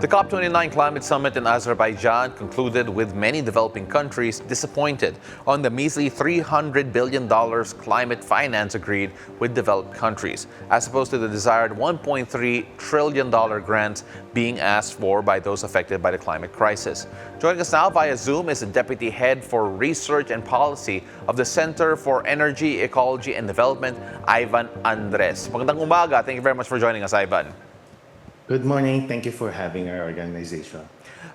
The COP29 Climate Summit in Azerbaijan concluded with many developing countries disappointed on the measly $300 billion climate finance agreed with developed countries, as opposed to the desired $1.3 trillion grants being asked for by those affected by the climate crisis. Joining us now via Zoom is the Deputy Head for Research and Policy of the Center for Energy, Ecology and Development, Ivan Andres. Magandang umaga. Thank you very much for joining us, Ivan. Good morning. Thank you for having our organization.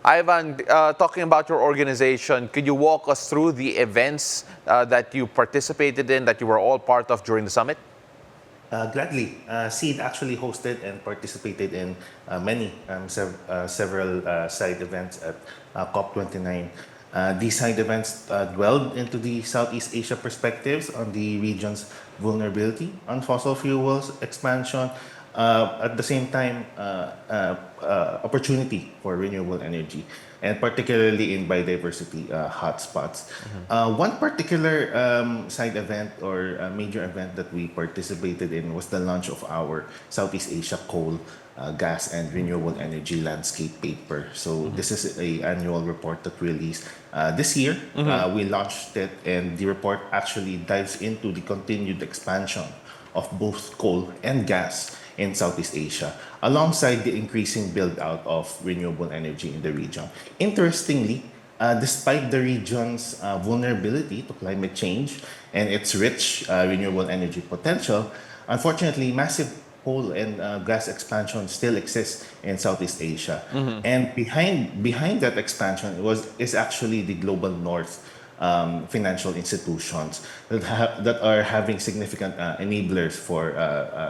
Ivan, talking about your organization, could you walk us through the events that you participated in, that you were all part of during the summit? Gladly. SEED actually hosted and participated in several side events at COP29. These side events dwelled into the Southeast Asia perspectives on the region's vulnerability on fossil fuels expansion, at the same time, opportunity for renewable energy, and particularly in biodiversity hotspots. One particular side event or major event that we participated in was the launch of our Southeast Asia coal, gas, and renewable energy landscape paper. So this is an annual report that we released this year. We launched it, and the report actually dives into the continued expansion of both coal and gas in Southeast Asia, alongside the increasing build-out of renewable energy in the region. Interestingly, despite the region's vulnerability to climate change and its rich renewable energy potential, unfortunately, massive coal and gas expansion still exists in Southeast Asia. And behind that expansion is actually the global north. Financial institutions that are having significant enablers for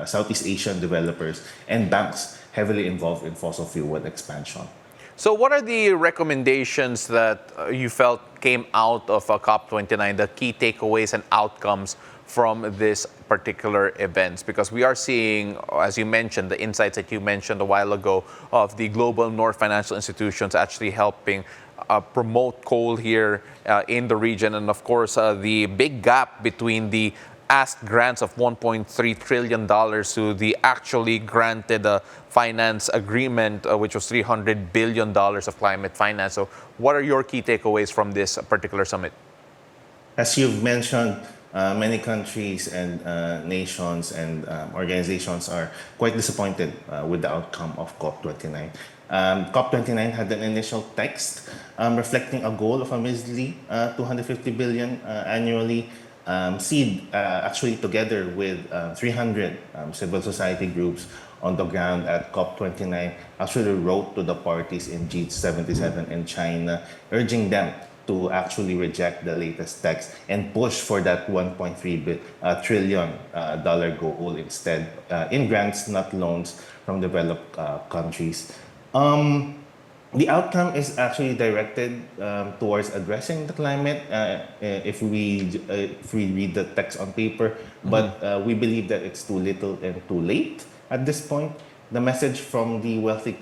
Southeast Asian developers and banks heavily involved in fossil fuel expansion. So what are the recommendations that you felt came out of COP29, the key takeaways and outcomes from this particular events? Because we are seeing, as you mentioned, the insights that you mentioned a while ago of the global north financial institutions actually helping promote coal here in the region. And of course, the big gap between the asked grants of $1.3 trillion to the actually granted finance agreement, which was $300 billion of climate finance. So what are your key takeaways from this particular summit? As you've mentioned, many countries and nations and organizations are quite disappointed with the outcome of COP29. COP29 had an initial text reflecting a goal of a measly $250 billion annually. SEED, actually together with 300 civil society groups on the ground at COP29, actually wrote to the parties in G77 in China, urging them to actually reject the latest text and push for that $1.3 trillion goal instead, in grants, not loans, from developed countries. The outcome is actually directed towards addressing the climate if we read the text on paper, but we believe that it's too little and too late at this point. The message from the wealthy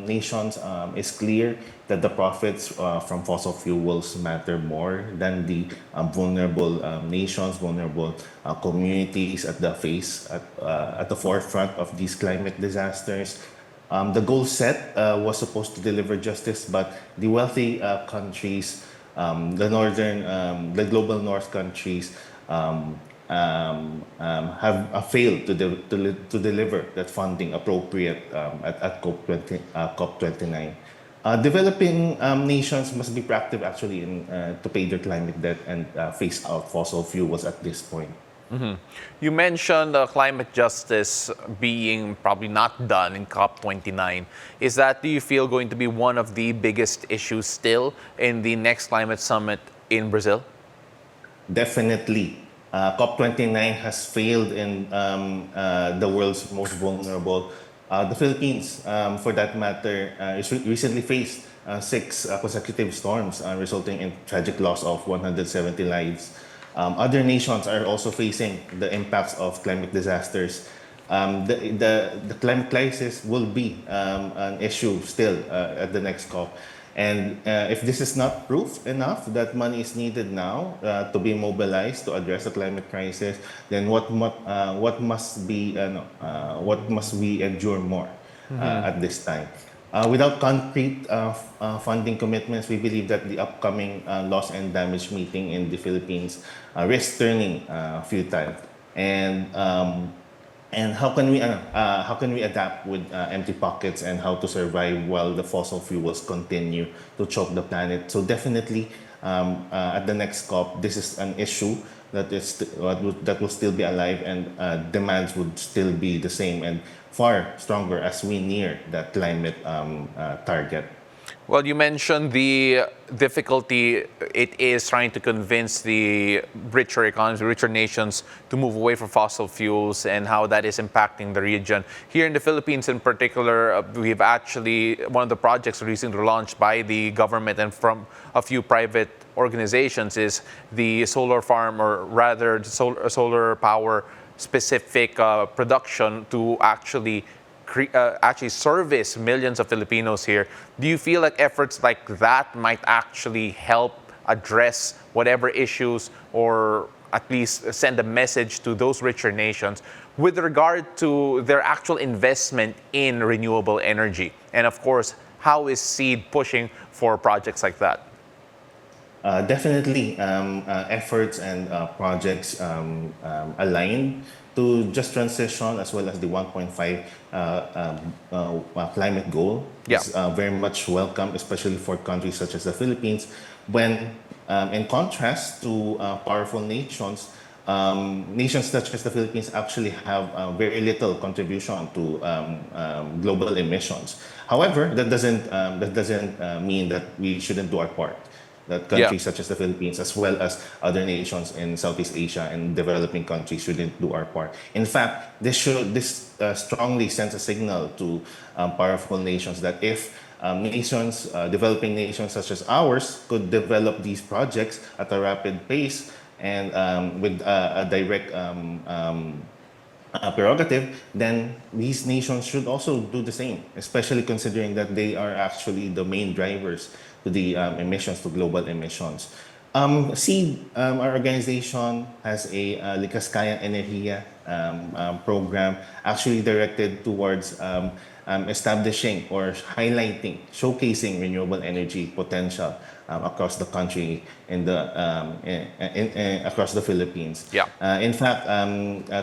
nations is clear that the profits from fossil fuels matter more than the vulnerable nations, vulnerable communities at the forefront of these climate disasters. The goal set was supposed to deliver justice, but the wealthy countries, the global north countries, have failed to deliver that funding appropriate at COP29. Developing nations must be proactive actually to pay their climate debt and phase out fossil fuels at this point. You mentioned climate justice being probably not done in COP29. Is that, do you feel, going to be one of the biggest issues still in the next climate summit in Brazil? Definitely. COP29 has failed in the world's most vulnerable. The Philippines, for that matter, recently faced 6 consecutive storms, resulting in tragic loss of 170 lives. Other nations are also facing the impacts of climate disasters. The climate crisis will be an issue still at the next COP. And if this is not proof enough that money is needed now to be mobilized to address the climate crisis, then what must we endure more at this time? Without concrete funding commitments, we believe that the upcoming loss and damage meeting in the Philippines risks turning futile. And and how can we adapt with empty pockets, and how to survive while the fossil fuels continue to choke the planet? So definitely, at the next COP, this is an issue that will still be alive, and demands would still be the same and far stronger as we near that climate target. Well, you mentioned the difficulty it is trying to convince the richer economies, richer nations to move away from fossil fuels, and how that is impacting the region. Here in the Philippines in particular, we've actually, one of the projects recently launched by the government and from a few private organizations is the solar farm, or rather solar power specific production to actually service millions of Filipinos here. Do you feel like efforts like that might actually help address whatever issues, or at least send a message to those richer nations with regard to their actual investment in renewable energy? And of course, how is SEED pushing for projects like that? Definitely, efforts and projects aligned to just transition, as well as the 1.5 climate goal, Yeah. is very much welcome, especially for countries such as the Philippines. When, in contrast to powerful nations, nations such as the Philippines actually have very little contribution to global emissions. However, that doesn't mean that we shouldn't do our part. That Yeah. countries such as the Philippines, as well as other nations in Southeast Asia and developing countries, shouldn't do our part. In fact, this strongly sends a signal to powerful nations that if developing nations such as ours, could develop these projects at a rapid pace, and with a direct prerogative, then these nations should also do the same, especially considering that they are actually the main drivers to the emissions, to global emissions. SEED, our organization, has a Likas Kayang Enerhiya program, actually directed towards establishing or highlighting, showcasing renewable energy potential across the country, across the Philippines. Yeah. In fact,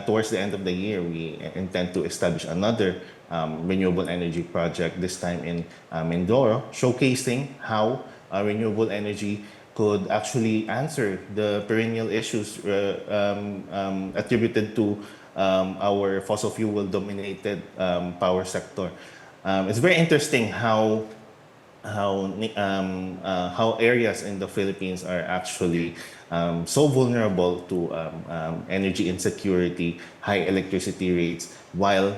towards the end of the year, we intend to establish another renewable energy project, this time in Mindoro, showcasing how renewable energy could actually answer the perennial issues attributed to our fossil fuel dominated power sector. It's very interesting how areas in the Philippines are actually so vulnerable to energy insecurity, high electricity rates, while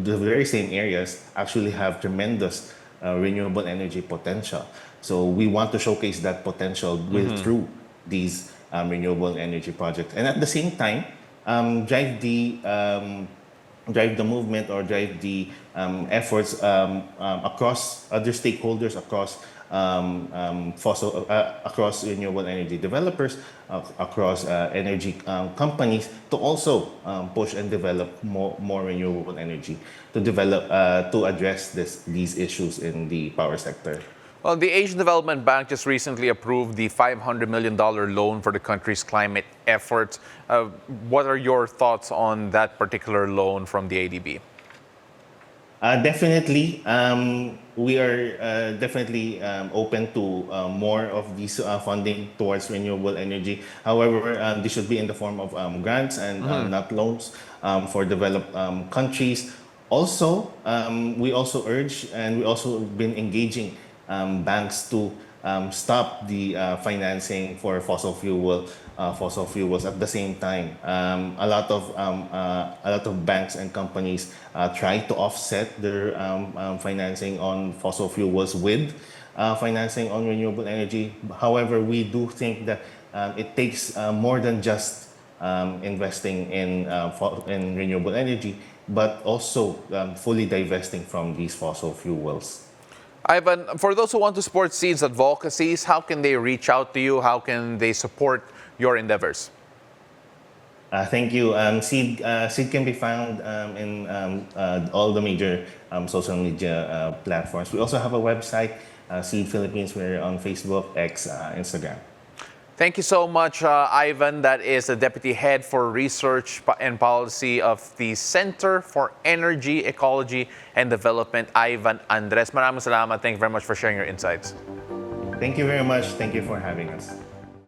the very same areas actually have tremendous renewable energy potential. So we want to showcase that potential through these renewable energy projects, and at the same time, drive the movement, or drive the efforts across other stakeholders, across renewable energy developers, across energy companies, to also push and develop more renewable energy, to address these issues in the power sector. Well, the Asian Development Bank just recently approved the $500 million loan for the country's climate efforts. What are your thoughts on that particular loan from the ADB? Definitely, we are definitely open to more of these funding towards renewable energy. However, this should be in the form of grants and not loans for developed countries. Also, we also urge, and we also been engaging banks to stop the financing for fossil fuels. At the same time, a lot of banks and companies try to offset their financing on fossil fuels with financing on renewable energy. However, we do think that it takes more than just investing in renewable energy, but also fully divesting from these fossil fuels. Ivan, for those who want to support SEED's advocacies, how can they reach out to you? How can they support your endeavors? Thank you. Seed can be found in all the major social media platforms. We also have a website, Seed Philippines. We're on Facebook, X, Instagram. Thank you so much, Ivan. That is the Deputy Head for Research and Policy of the Center for Energy, Ecology, and Development, Ivan Andres. Maraming salamat. Thank you very much for sharing your insights. Thank you very much. Thank you for having us.